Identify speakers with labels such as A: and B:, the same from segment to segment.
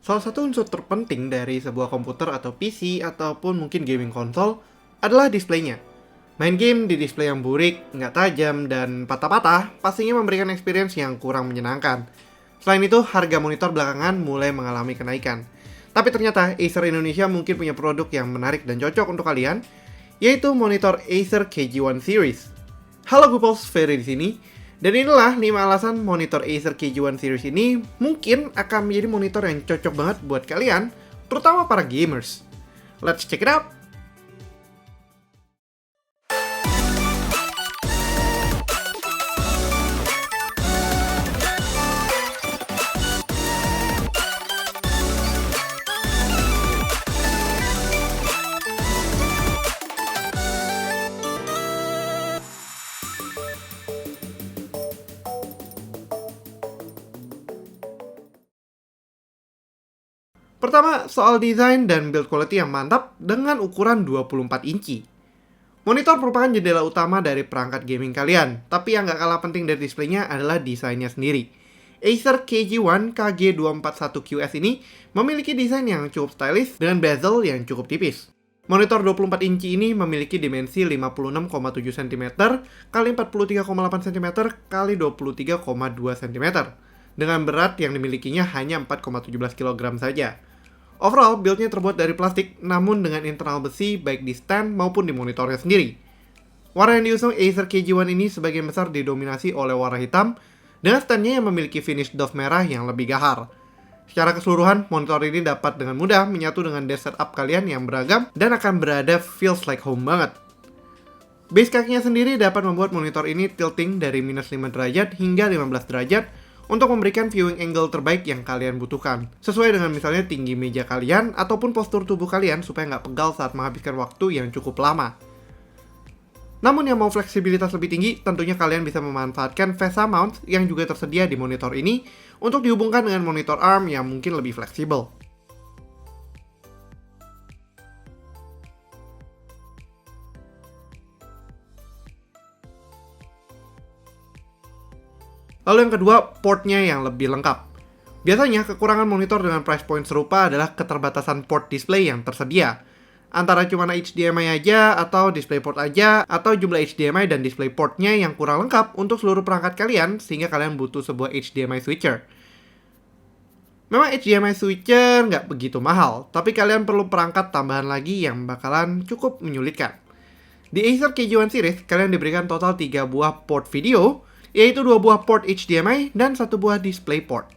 A: Salah satu unsur terpenting dari sebuah komputer atau PC ataupun mungkin gaming konsol adalah displaynya. Main game di display yang burik, nggak tajam, dan patah-patah pastinya memberikan experience yang kurang menyenangkan. Selain itu, harga monitor belakangan mulai mengalami kenaikan. Tapi ternyata Acer Indonesia mungkin punya produk yang menarik dan cocok untuk kalian, yaitu monitor Acer KG1 Series. Halo Goopals, Ferry di sini. Dan inilah 5 alasan monitor Acer KG1 Series ini mungkin akan menjadi monitor yang cocok banget buat kalian, terutama para gamers. Let's check it out! Pertama, soal desain dan build quality yang mantap dengan ukuran 24 inci. Monitor merupakan jendela utama dari perangkat gaming kalian, tapi yang gak kalah penting dari displaynya adalah desainnya sendiri. Acer KG1 KG241QS ini memiliki desain yang cukup stylish dengan bezel yang cukup tipis. Monitor 24 inci ini memiliki dimensi 56,7 cm x 43,8 cm x 23,2 cm dengan berat yang dimilikinya hanya 4,17 kg saja. Overall, build-nya terbuat dari plastik, namun dengan internal besi baik di stand maupun di monitornya sendiri. Warna yang diusung Acer KG1 ini sebagian besar didominasi oleh warna hitam, dengan standnya yang memiliki finish doff merah yang lebih gahar. Secara keseluruhan, monitor ini dapat dengan mudah menyatu dengan desk setup kalian yang beragam dan akan berada feels like home banget. Base kakinya sendiri dapat membuat monitor ini tilting dari minus 5 derajat hingga 15 derajat, untuk memberikan viewing angle terbaik yang kalian butuhkan. Sesuai dengan misalnya tinggi meja kalian ataupun postur tubuh kalian supaya nggak pegal saat menghabiskan waktu yang cukup lama. Namun yang mau fleksibilitas lebih tinggi, tentunya kalian bisa memanfaatkan VESA mount yang juga tersedia di monitor ini untuk dihubungkan dengan monitor ARM yang mungkin lebih fleksibel. Lalu yang kedua, portnya yang lebih lengkap. Biasanya, kekurangan monitor dengan price point serupa adalah keterbatasan port display yang tersedia. Antara cuma HDMI aja, atau DisplayPort aja, atau jumlah HDMI dan DisplayPortnya yang kurang lengkap untuk seluruh perangkat kalian, sehingga kalian butuh sebuah HDMI switcher. Memang HDMI switcher nggak begitu mahal, tapi kalian perlu perangkat tambahan lagi yang bakalan cukup menyulitkan. Di Acer KG1 Series, kalian diberikan total 3 buah port video, yaitu 2 buah port HDMI dan 1 buah DisplayPort.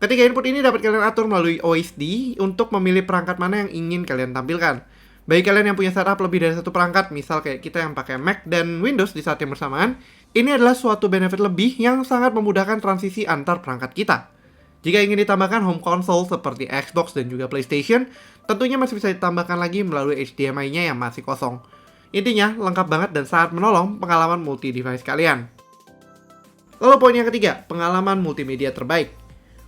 A: Ketiga input ini dapat kalian atur melalui OSD untuk memilih perangkat mana yang ingin kalian tampilkan. Bagi kalian yang punya setup lebih dari satu perangkat, misal kayak kita yang pakai Mac dan Windows di saat yang bersamaan, ini adalah suatu benefit lebih yang sangat memudahkan transisi antar perangkat kita. Jika ingin ditambahkan home console seperti Xbox dan juga PlayStation, tentunya masih bisa ditambahkan lagi melalui HDMI-nya yang masih kosong. Intinya, lengkap banget dan sangat menolong pengalaman multi-device kalian. Lalu poin yang ketiga, pengalaman multimedia terbaik.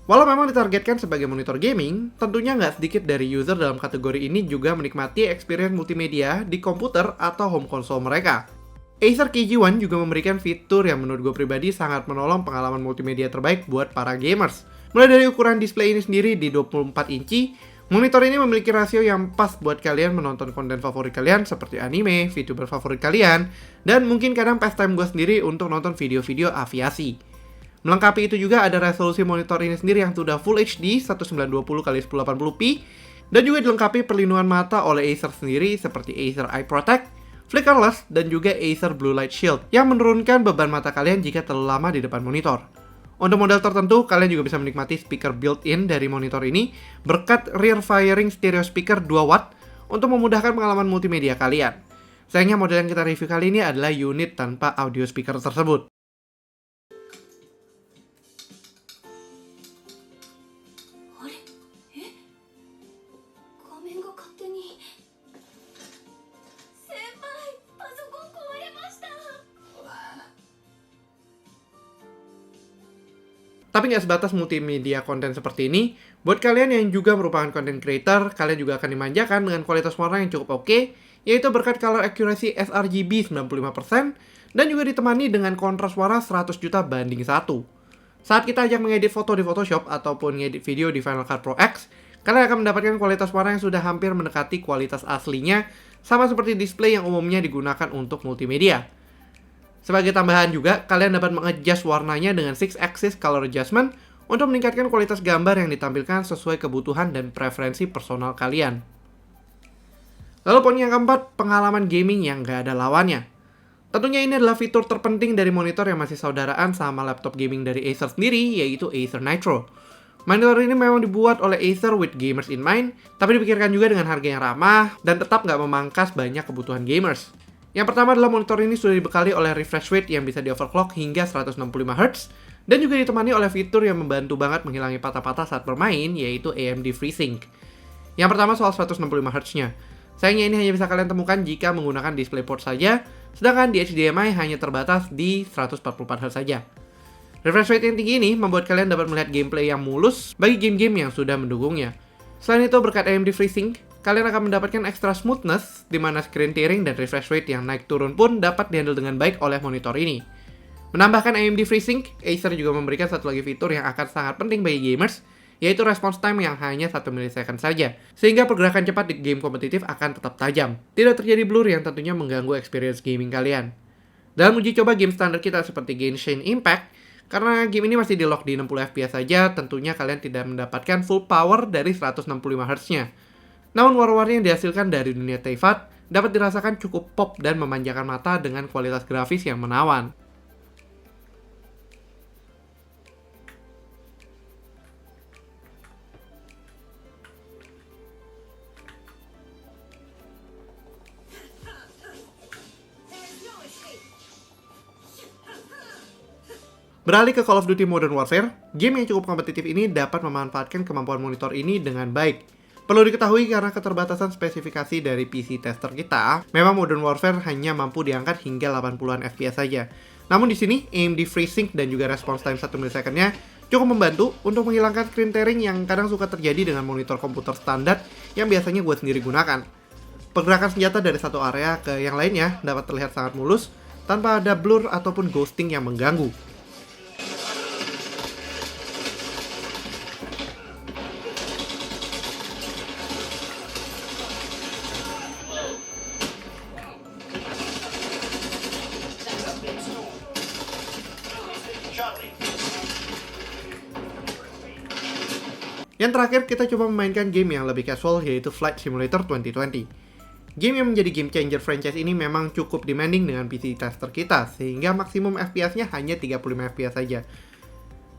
A: Walau memang ditargetkan sebagai monitor gaming, tentunya nggak sedikit dari user dalam kategori ini juga menikmati experience multimedia di komputer atau home console mereka. Acer KG1 juga memberikan fitur yang menurut gue pribadi sangat menolong pengalaman multimedia terbaik buat para gamers. Mulai dari ukuran display ini sendiri di 24 inci, monitor ini memiliki rasio yang pas buat kalian menonton konten favorit kalian seperti anime, VTuber favorit kalian, dan mungkin kadang pastime gue sendiri untuk nonton video-video aviasi. Melengkapi itu juga ada resolusi monitor ini sendiri yang sudah Full HD 1920x1080p, dan juga dilengkapi perlindungan mata oleh Acer sendiri seperti Acer Eye Protect, Flickerless, dan juga Acer Blue Light Shield yang menurunkan beban mata kalian jika terlalu lama di depan monitor. Untuk model tertentu, kalian juga bisa menikmati speaker built-in dari monitor ini berkat rear firing stereo speaker 2 watt untuk memudahkan pengalaman multimedia kalian. Sayangnya model yang kita review kali ini adalah unit tanpa audio speaker tersebut. Tapi nggak sebatas multimedia konten seperti ini, buat kalian yang juga merupakan content creator, kalian juga akan dimanjakan dengan kualitas warna yang cukup oke, yaitu berkat color accuracy sRGB 95%, dan juga ditemani dengan kontras warna 100 juta banding 1. Saat kita ajak mengedit foto di Photoshop ataupun ngedit video di Final Cut Pro X, kalian akan mendapatkan kualitas warna yang sudah hampir mendekati kualitas aslinya, sama seperti display yang umumnya digunakan untuk multimedia. Sebagai tambahan juga, kalian dapat mengadjust warnanya dengan 6-axis color adjustment untuk meningkatkan kualitas gambar yang ditampilkan sesuai kebutuhan dan preferensi personal kalian. Lalu poin yang keempat, pengalaman gaming yang gak ada lawannya. Tentunya ini adalah fitur terpenting dari monitor yang masih saudaraan sama laptop gaming dari Acer sendiri, yaitu Acer Nitro. Monitor ini memang dibuat oleh Acer with gamers in mind, tapi dipikirkan juga dengan harga yang ramah dan tetap nggak memangkas banyak kebutuhan gamers. Yang pertama adalah monitor ini sudah dibekali oleh refresh rate yang bisa di-overclock hingga 165Hz, dan juga ditemani oleh fitur yang membantu banget menghilangi patah-patah saat bermain, yaitu AMD FreeSync. Yang pertama soal 165Hz-nya. Sayangnya ini hanya bisa kalian temukan jika menggunakan DisplayPort saja, sedangkan di HDMI hanya terbatas di 144Hz saja. Refresh rate yang tinggi ini membuat kalian dapat melihat gameplay yang mulus bagi game-game yang sudah mendukungnya. Selain itu, berkat AMD FreeSync, kalian akan mendapatkan extra smoothness, di mana screen tearing dan refresh rate yang naik turun pun dapat dihandle dengan baik oleh monitor ini. Menambahkan AMD FreeSync, Acer juga memberikan satu lagi fitur yang akan sangat penting bagi gamers, yaitu response time yang hanya 1 milisecond saja, sehingga pergerakan cepat di game kompetitif akan tetap tajam. Tidak terjadi blur yang tentunya mengganggu experience gaming kalian. Dalam uji coba game standar kita seperti Genshin Impact, karena game ini masih di-lock di 60 FPS saja, tentunya kalian tidak mendapatkan full power dari 165Hz-nya. Namun war-warnya yang dihasilkan dari dunia Teyvat dapat dirasakan cukup pop dan memanjakan mata dengan kualitas grafis yang menawan. Beralih ke Call of Duty Modern Warfare, game yang cukup kompetitif ini dapat memanfaatkan kemampuan monitor ini dengan baik. Perlu diketahui karena keterbatasan spesifikasi dari PC tester kita, memang Modern Warfare hanya mampu diangkat hingga 80-an FPS saja. Namun di sini, AMD FreeSync dan juga response time 1 milisecond-nya cukup membantu untuk menghilangkan screen tearing yang kadang suka terjadi dengan monitor komputer standar yang biasanya gue sendiri gunakan. Pergerakan senjata dari satu area ke yang lainnya dapat terlihat sangat mulus, tanpa ada blur ataupun ghosting yang mengganggu. Yang terakhir, kita coba memainkan game yang lebih casual, yaitu Flight Simulator 2020. Game yang menjadi game changer franchise ini memang cukup demanding dengan PC tester kita, sehingga maksimum FPS-nya hanya 35 FPS saja.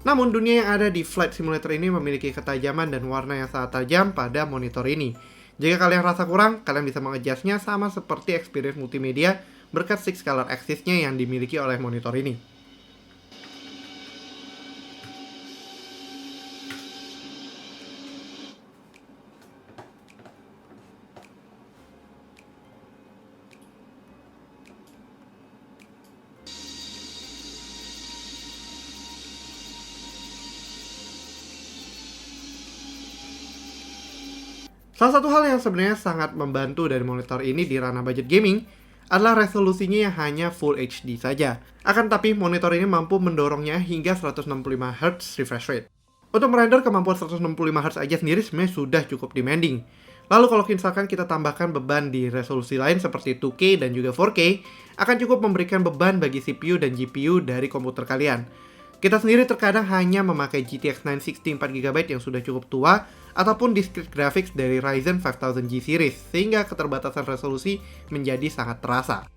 A: Namun, dunia yang ada di Flight Simulator ini memiliki ketajaman dan warna yang sangat tajam pada monitor ini. Jika kalian rasa kurang, kalian bisa mengadjustnya sama seperti experience multimedia berkat 6 color axis-nya yang dimiliki oleh monitor ini. Salah satu hal yang sebenarnya sangat membantu dari monitor ini di ranah budget gaming adalah resolusinya yang hanya Full HD saja. Akan tapi monitor ini mampu mendorongnya hingga 165Hz refresh rate. Untuk merender kemampuan 165Hz aja sendiri sebenarnya sudah cukup demanding. Lalu kalau misalkan kita tambahkan beban di resolusi lain seperti 2K dan juga 4K, akan cukup memberikan beban bagi CPU dan GPU dari komputer kalian. Kita sendiri terkadang hanya memakai GTX 960 4GB yang sudah cukup tua, ataupun discrete graphics dari Ryzen 5000G series, sehingga keterbatasan resolusi menjadi sangat terasa.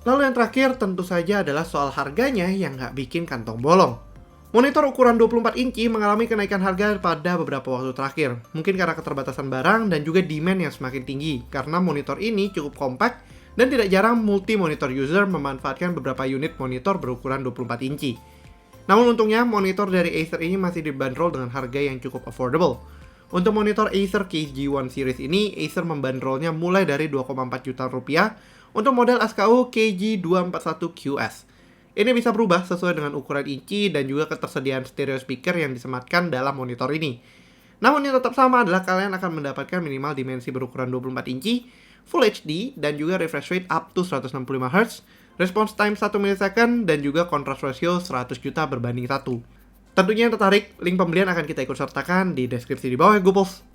A: Lalu yang terakhir tentu saja adalah soal harganya yang nggak bikin kantong bolong. Monitor ukuran 24 inci mengalami kenaikan harga pada beberapa waktu terakhir, mungkin karena keterbatasan barang dan juga demand yang semakin tinggi, karena monitor ini cukup kompak dan tidak jarang multi-monitor user memanfaatkan beberapa unit monitor berukuran 24 inci. Namun untungnya, monitor dari Acer ini masih dibanderol dengan harga yang cukup affordable. Untuk monitor Acer KG1 series ini, Acer membandrolnya mulai dari 2,4 juta rupiah untuk model SKU KG241QS. Ini bisa berubah sesuai dengan ukuran inci dan juga ketersediaan stereo speaker yang disematkan dalam monitor ini. Namun yang tetap sama adalah kalian akan mendapatkan minimal dimensi berukuran 24 inci, Full HD, dan juga refresh rate up to 165Hz, response time 1 milisecond, dan juga contrast ratio 100 juta berbanding 1. Tentunya yang tertarik, link pembelian akan kita ikut sertakan di deskripsi di bawah ya Gooples.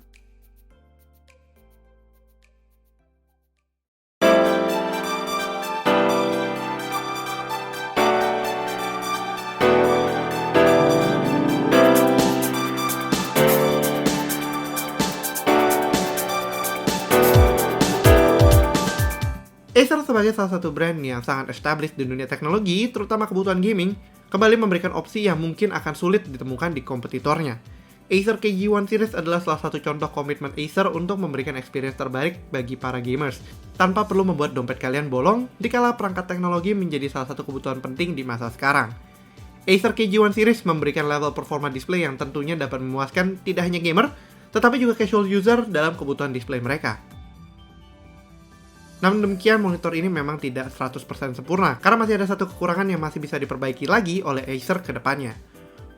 A: Acer sebagai salah satu brand yang sangat established di dunia teknologi, terutama kebutuhan gaming, kembali memberikan opsi yang mungkin akan sulit ditemukan di kompetitornya. Acer KG-1 Series adalah salah satu contoh komitmen Acer untuk memberikan experience terbaik bagi para gamers, tanpa perlu membuat dompet kalian bolong dikala perangkat teknologi menjadi salah satu kebutuhan penting di masa sekarang. Acer KG-1 Series memberikan level performa display yang tentunya dapat memuaskan tidak hanya gamer, tetapi juga casual user dalam kebutuhan display mereka. Namun demikian, monitor ini memang tidak 100% sempurna, karena masih ada satu kekurangan yang masih bisa diperbaiki lagi oleh Acer ke depannya.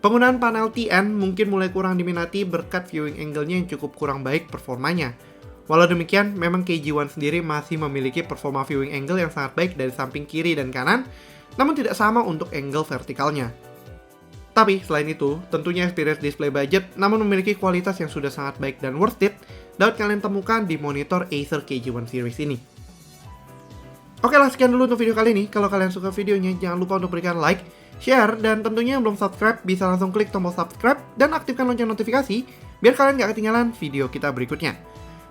A: Penggunaan panel TN mungkin mulai kurang diminati berkat viewing angle-nya yang cukup kurang baik performanya. Walau demikian, memang KG-1 sendiri masih memiliki performa viewing angle yang sangat baik dari samping kiri dan kanan, namun tidak sama untuk angle vertikalnya. Tapi selain itu, tentunya experience display budget namun memiliki kualitas yang sudah sangat baik dan worth it dapat kalian temukan di monitor Acer KG-1 Series ini. Oke lah, sekian dulu untuk video kali ini. Kalau kalian suka videonya, jangan lupa untuk berikan like, share, dan tentunya yang belum subscribe bisa langsung klik tombol subscribe dan aktifkan lonceng notifikasi biar kalian gak ketinggalan video kita berikutnya.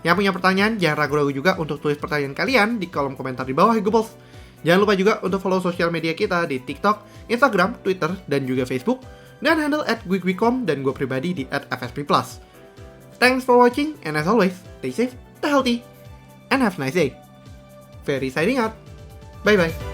A: Yang punya pertanyaan, jangan ragu-ragu juga untuk tulis pertanyaan kalian di kolom komentar di bawah ya Gooples. Jangan lupa juga untuk follow sosial media kita di TikTok, Instagram, Twitter, dan juga Facebook, dan handle @gwigwicom dan gue pribadi di @fsp+. Thanks for watching, and as always, stay safe, stay healthy, and have a nice day. Ferry signing out. Bye-bye.